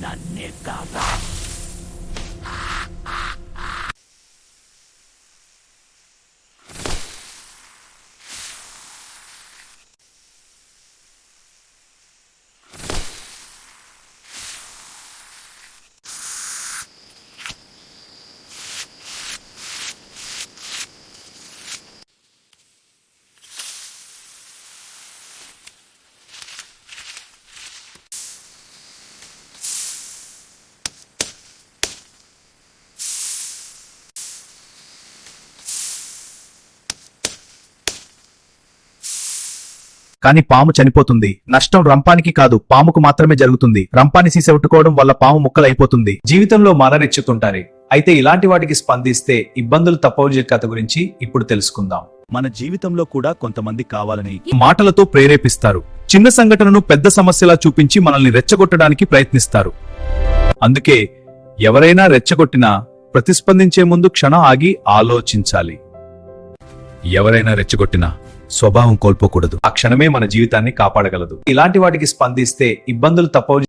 నన్నే కాదా? కాని పాము చనిపోతుంది. నష్టం రంపానికి కాదు, పాముకు మాత్రమే జరుగుతుంది. రంపాన్ని సీసెట్టుకోవడం వల్ల పాము ముక్కలైపోతుంది. జీవితంలో మానరెచ్చుతుంటారు. అయితే ఇలాంటి వాటికి స్పందిస్తే ఇబ్బందులు తప్పవే కథ గురించి ఇప్పుడు తెలుసుకుందాం. మన జీవితంలో కూడా కొంతమంది కావాలని మాటలతో ప్రేరేపిస్తారు. చిన్న సంఘటనను పెద్ద సమస్యలా చూపించి మనల్ని రెచ్చగొట్టడానికి ప్రయత్నిస్తారు. అందుకే ఎవరైనా రెచ్చగొట్టినా ప్రతిస్పందించే ముందు క్షణం ఆగి ఆలోచించాలి. ఎవరైనా రెచ్చగొట్టినా స్వభావం కోల్పోకూడదు. ఆ క్షణమే మన జీవితాన్ని కాపాడగలదు. ఇలాంటి వాటికి స్పందిస్తే ఇబ్బందులు తప్పవు.